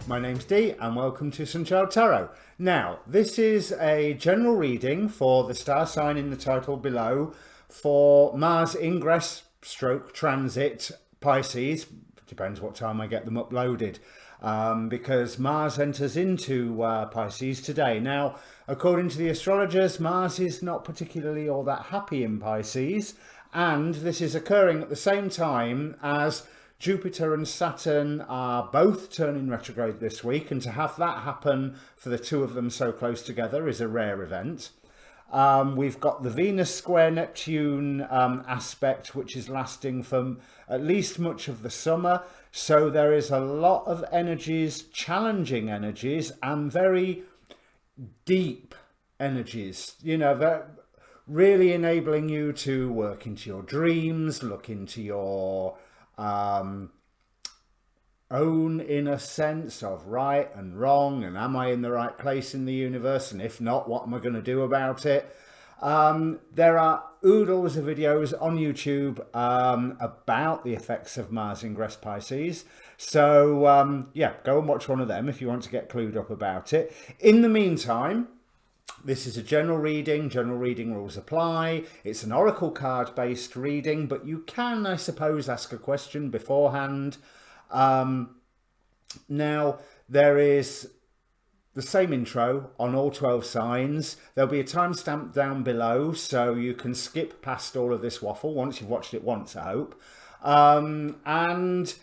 My name's Dee and welcome to Untitled Tarot. Now, this is a general reading for the star sign in the title below for Mars ingress stroke transit Pisces. Depends what time I get them uploaded, because Mars enters into Pisces today. Now, according to the astrologers, Mars is not particularly all that happy in Pisces, and this is occurring at the same time as Jupiter and Saturn are both turning retrograde this week, and to have that happen for the two of them so close together is a rare event. We've got the Venus square Neptune aspect, which is lasting for at least much of the summer. So there is a lot of energies, challenging energies, and very deep energies, you know, that really enabling you to work into your dreams, look into your own inner sense of right and wrong, and am I in the right place in the universe, and if not, what am I going to do about it? There are oodles of videos on YouTube about the effects of Mars ingress Pisces, so yeah, go and watch one of them if you want to get clued up about it. In the meantime, this is a general reading rules apply. It's an oracle card based reading, but you can, I suppose, ask a question beforehand. Now, there is the same intro on all 12 signs. There'll be a timestamp down below, so you can skip past all of this waffle once you've watched it once, I hope. And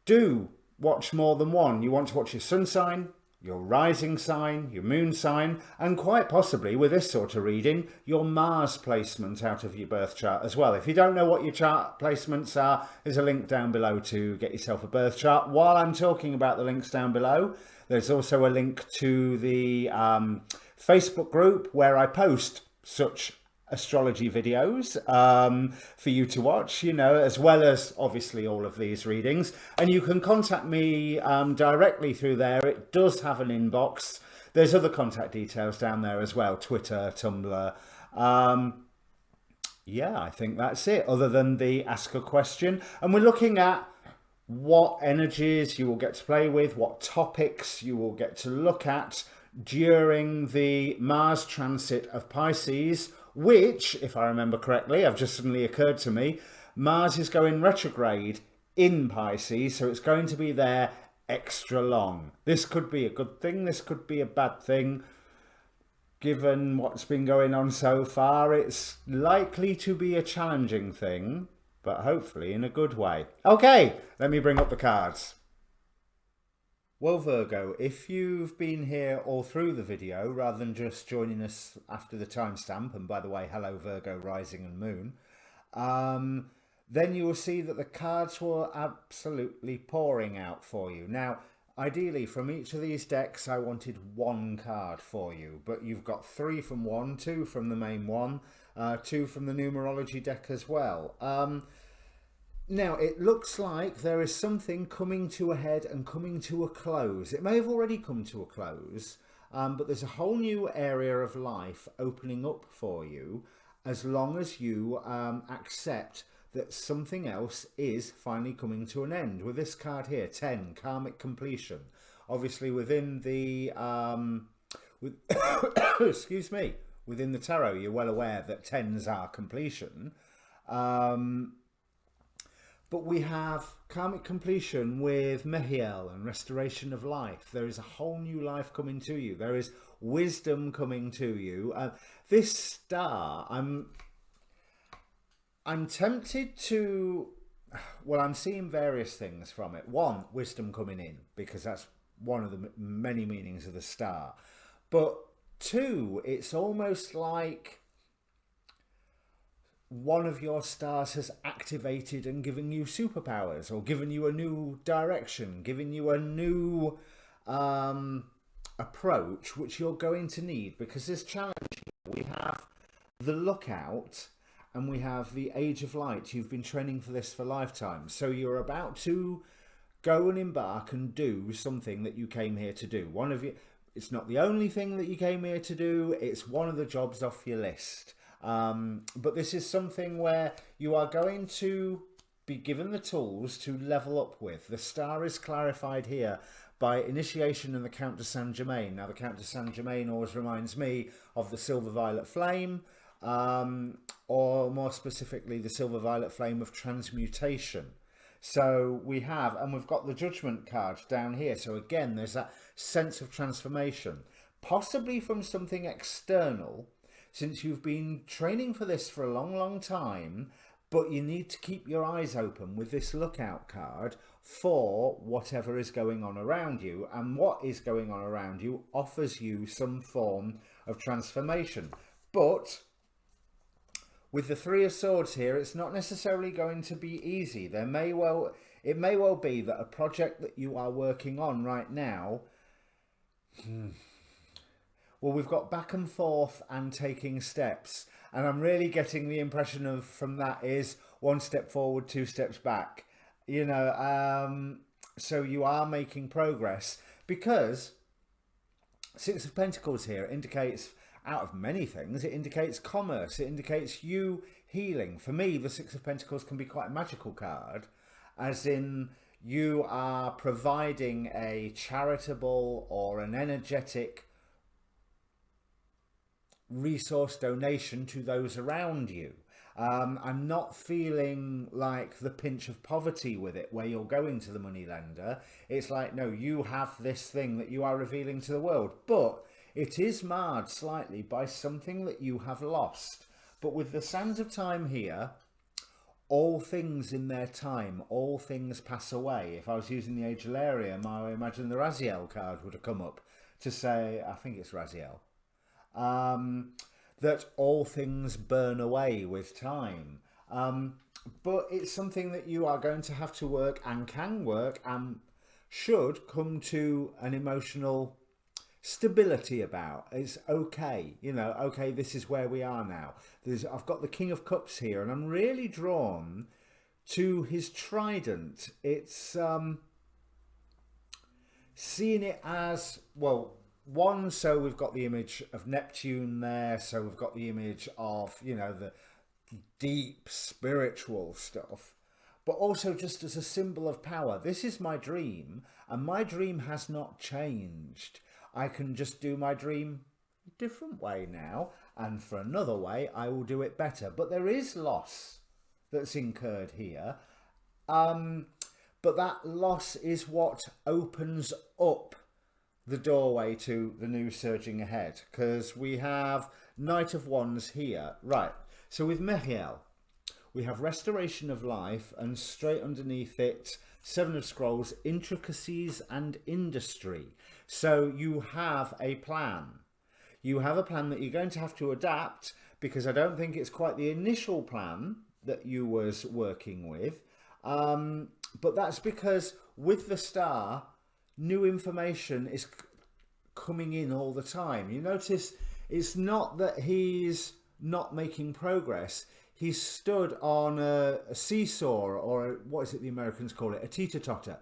do watch more than one. You want to watch your sun sign, your rising sign, your moon sign, and quite possibly, with this sort of reading, your Mars placement out of your birth chart as well. If you don't know what your chart placements are, there's a link down below to get yourself a birth chart. While I'm talking about the links down below, there's also a link to the Facebook group where I post such astrology videos for you to watch, you know, as well as obviously all of these readings. And you can contact me directly through there. It does have an inbox. There's other contact details down there as well, Twitter, Tumblr. Yeah, I think that's it, other than the ask a question. And we're looking at what energies you will get to play with, what topics you will get to look at during the Mars transit of Pisces, which, if I remember correctly, have just suddenly occurred to me, Mars is going retrograde in Pisces, so it's going to be there extra long. This could be a good thing, this could be a bad thing. Given what's been going on so far, it's likely to be a challenging thing, but hopefully in a good way. Okay, let me bring up the cards. Well, Virgo, if you've been here all through the video, rather than just joining us after the timestamp, and by the way, hello Virgo, rising and moon, then you will see that the cards were absolutely pouring out for you. Now, ideally, from each of these decks, I wanted one card for you, but you've got 3 from one, 2 from the main one, 2 from the numerology deck as well. Now, it looks like there is something coming to a head and coming to a close. It may have already come to a close, but there's a whole new area of life opening up for you as long as you accept that something else is finally coming to an end. With this card here, 10, karmic completion. Obviously, within the, excuse me, within the tarot, you're well aware that 10s are completion. But we have karmic completion with Mehiel and restoration of life. There is a whole new life coming to you. There is wisdom coming to you. This star, I'm tempted to, well, I'm seeing various things from it. One, wisdom coming in, because that's one of the many meanings of the star. But 2, it's almost like one of your stars has activated and given you superpowers, or given you a new direction, given you a new approach, which you're going to need, because this challenge here, we have the Lookout and we have the Age of Light. You've been training for this for lifetimes, so you're about to go and embark and do something that you came here to do. One of you, it's not the only thing that you came here to do, it's one of the jobs off your list. But this is something where you are going to be given the tools to level up with. The star is clarified here by initiation and the Count de Saint Germain. Now, the Count de Saint Germain always reminds me of the silver violet flame, or more specifically, the silver violet flame of transmutation. So we have, and we've got the Judgment card down here. So again, there's that sense of transformation, possibly from something external, since you've been training for this for a long, long time, but you need to keep your eyes open with this lookout card for whatever is going on around you. And what is going on around you offers you some form of transformation. But with the Three of Swords here, it's not necessarily going to be easy. It may well be that a project that you are working on right now, well, we've got back and forth and taking steps. And I'm really getting the impression of from that is one step forward, two steps back. You know, so you are making progress, because Six of Pentacles here indicates, out of many things, it indicates commerce, it indicates you healing. For me, the Six of Pentacles can be quite a magical card, as in you are providing a charitable or an energetic resource donation to those around you. I'm not feeling like the pinch of poverty with it, where you're going to the money lender. It's like, no, you have this thing that you are revealing to the world, but it is marred slightly by something that you have lost. But with the Sands of Time here, all things in their time, all things pass away. If I was using the Agilarium, I imagine the Raziel card would have come up to say, I think it's Raziel, that all things burn away with time. But it's something that you are going to have to work, and can work, and should come to an emotional stability about. It's okay, you know, okay, this is where we are now. I've got the King of Cups here, and I'm really drawn to his trident. It's seeing it as, well, one, so we've got the image of Neptune there, so we've got the image of, you know, the deep spiritual stuff, but also just as a symbol of power. This is my dream, and my dream has not changed. I can just do my dream a different way now, and for another way I will do it better. But there is loss that's incurred here, but that loss is what opens up the doorway to the new surging ahead, because we have Knight of Wands here. Right, so with Meriel, we have restoration of life, and straight underneath it, Seven of Scrolls, intricacies and industry. So you have a plan. You have a plan that you're going to have to adapt, because I don't think it's quite the initial plan that you was working with. But that's because with the star, new information is coming in all the time. You notice it's not that he's not making progress. He's stood on a seesaw, or what is it the Americans call it? A teeter-totter.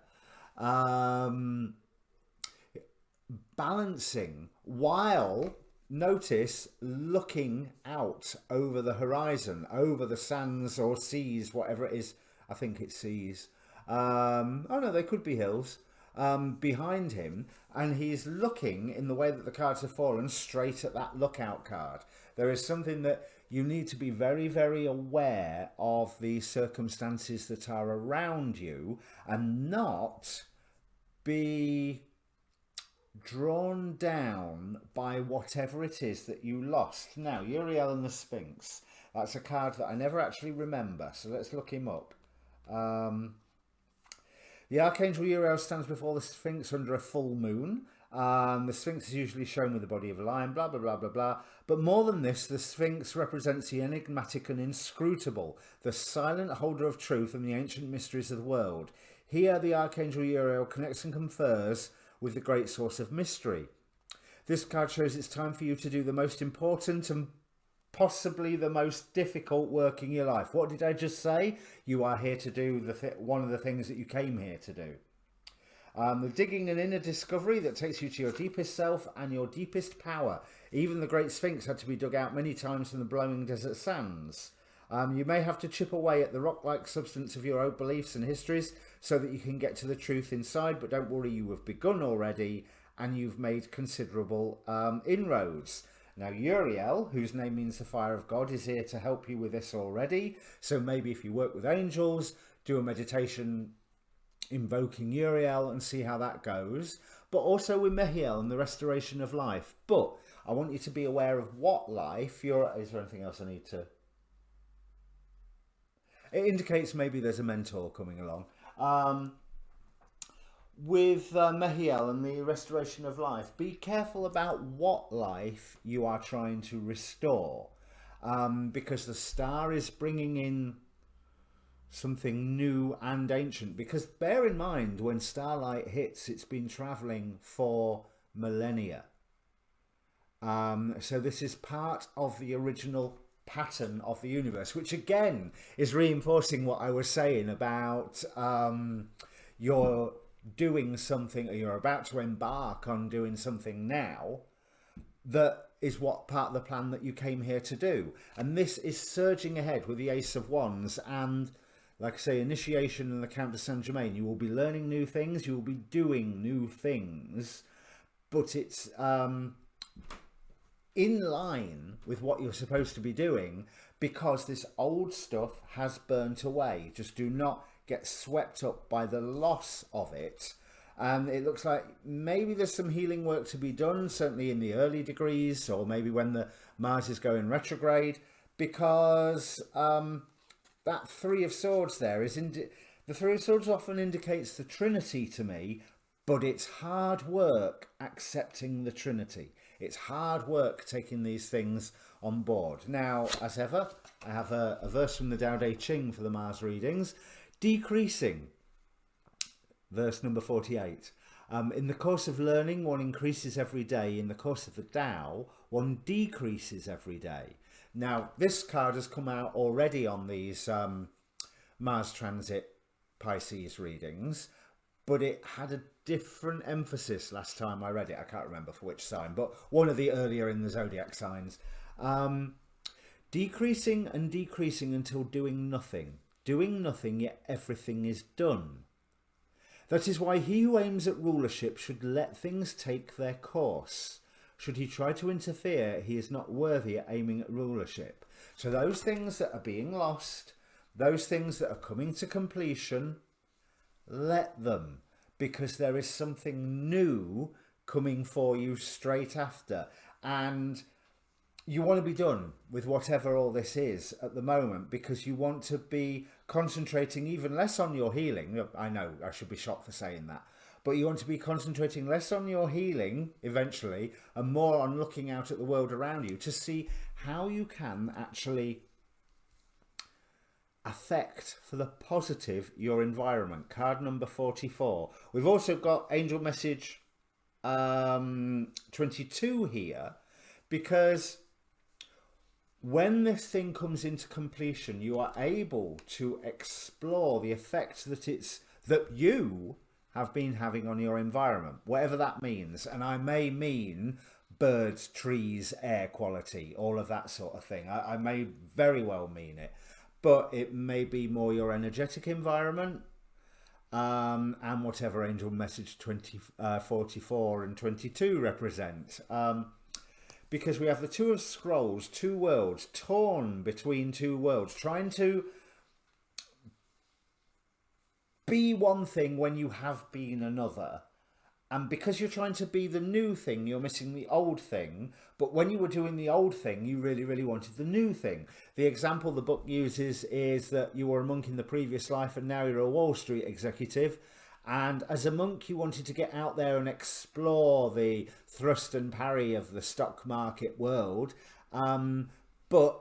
Balancing, while, notice, looking out over the horizon, over the sands or seas, whatever it is. I think it's seas. Oh no, they could be hills. Behind him, and he's looking, in the way that the cards have fallen, straight at that lookout card. There is something that you need to be very, very aware of, the circumstances that are around you, and not be drawn down by whatever it is that you lost. Now, Uriel and the Sphinx, that's a card that I never actually remember, so let's look him up. The Archangel Uriel stands before the Sphinx under a full moon. The Sphinx is usually shown with the body of a lion, blah, blah, blah, blah, blah. But more than this, the Sphinx represents the enigmatic and inscrutable, the silent holder of truth and the ancient mysteries of the world. Here, the Archangel Uriel connects and confers with the great source of mystery. This card shows it's time for you to do the most important and possibly the most difficult work in your life. What did I just say? You are here to do one of the things that you came here to do. The digging an inner discovery that takes you to your deepest self and your deepest power. Even the Great Sphinx had to be dug out many times from the blowing desert sands. You may have to chip away at the rock-like substance of your own beliefs and histories so that you can get to the truth inside, but don't worry, you have begun already and you've made considerable inroads. Now, Uriel, whose name means the fire of God, is here to help you with this already. So maybe if you work with angels, do a meditation invoking Uriel and see how that goes. But also with Mehiel and the restoration of life. But I want you to be aware of what life you're... Is there anything else I need to... It indicates maybe there's a mentor coming along. With Mehiel and the restoration of life, be careful about what life you are trying to restore. Because the star is bringing in something new and ancient. Because bear in mind, when starlight hits, it's been travelling for millennia. So this is part of the original pattern of the universe, which again is reinforcing what I was saying about you're doing something, or you're about to embark on doing something now that is what part of the plan that you came here to do. And this is surging ahead with the Ace of Wands and, like I say, initiation and the Count de Saint Germain. You will be learning new things, you will be doing new things, but it's in line with what you're supposed to be doing, because this old stuff has burnt away. Just do not get swept up by the loss of it. And it looks like maybe there's some healing work to be done, certainly in the early degrees, or maybe when the Mars is going retrograde, because that Three of Swords there is... The Three of Swords often indicates the Trinity to me, but it's hard work accepting the Trinity. It's hard work taking these things on board. Now, as ever, I have a verse from the Tao Te Ching for the Mars readings. Decreasing, verse number 48. In the course of learning, one increases every day. In the course of the Tao, one decreases every day. Now, this card has come out already on these Mars Transit Pisces readings, but it had a different emphasis last time I read it. I can't remember for which sign, but one of the earlier in the zodiac signs. Decreasing and decreasing until doing nothing. Doing nothing, yet everything is done. That is why he who aims at rulership should let things take their course. Should he try to interfere, he is not worthy at aiming at rulership. So those things that are being lost, those things that are coming to completion, let them, because there is something new coming for you straight after. And you want to be done with whatever all this is at the moment, because you want to be concentrating even less on your healing. I know I should be shocked for saying that, but you want to be concentrating less on your healing eventually and more on looking out at the world around you to see how you can actually affect for the positive your environment. Card number 44. We've also got angel message 22 here, because when this thing comes into completion, you are able to explore the effect that you have been having on your environment, whatever that means. And I may mean birds, trees, air quality, all of that sort of thing. I may very well mean it, but it may be more your energetic environment, and whatever angel message 44 and 22 represent. Because we have the Two of Scrolls, two worlds, torn between two worlds, trying to be one thing when you have been another. And because you're trying to be the new thing, you're missing the old thing. But when you were doing the old thing, you really, really wanted the new thing. The example the book uses is that you were a monk in the previous life and now you're a Wall Street executive. And as a monk, you wanted to get out there and explore the thrust and parry of the stock market world. But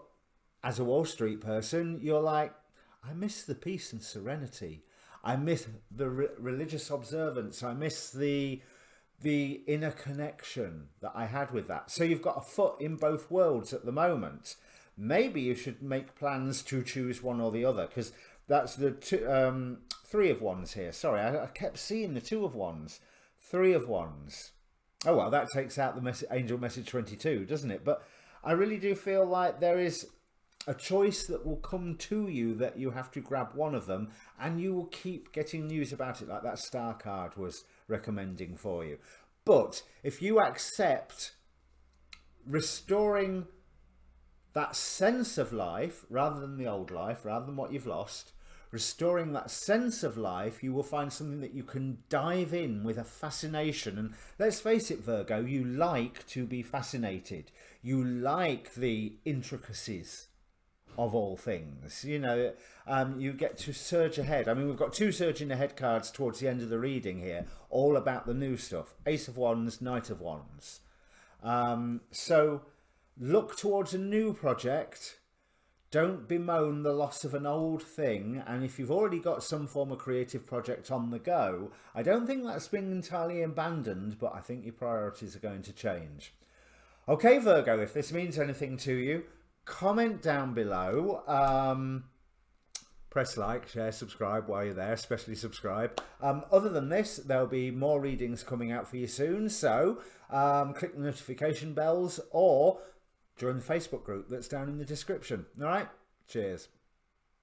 as a Wall Street person, you're like, I miss the peace and serenity. I miss the religious observance. I miss the inner connection that I had with that. So you've got a foot in both worlds at the moment. Maybe you should make plans to choose one or the other, because that's the Three of Wands here. Sorry, I kept seeing the Two of Wands. Three of Wands. Oh, well, that takes out the angel message 22, doesn't it? But I really do feel like there is a choice that will come to you that you have to grab one of them, and you will keep getting news about it, like that star card was recommending for you. But if you accept restoring that sense of life rather than the old life, rather than what you've lost, restoring that sense of life, you will find something that you can dive in with a fascination. And let's face it, Virgo, you like to be fascinated. You like the intricacies of all things. You know, you get to surge ahead. I mean, we've got 2 surging ahead cards towards the end of the reading here, all about the new stuff. Ace of Wands, Knight of Wands. So look towards a new project. Don't bemoan the loss of an old thing. And if you've already got some form of creative project on the go, I don't think that's been entirely abandoned, but I think your priorities are going to change. Okay, Virgo, if this means anything to you, comment down below. Press like, share, subscribe while you're there, especially subscribe. Other than this, there'll be more readings coming out for you soon. So click the notification bells or join the Facebook group that's down in the description. All right, cheers.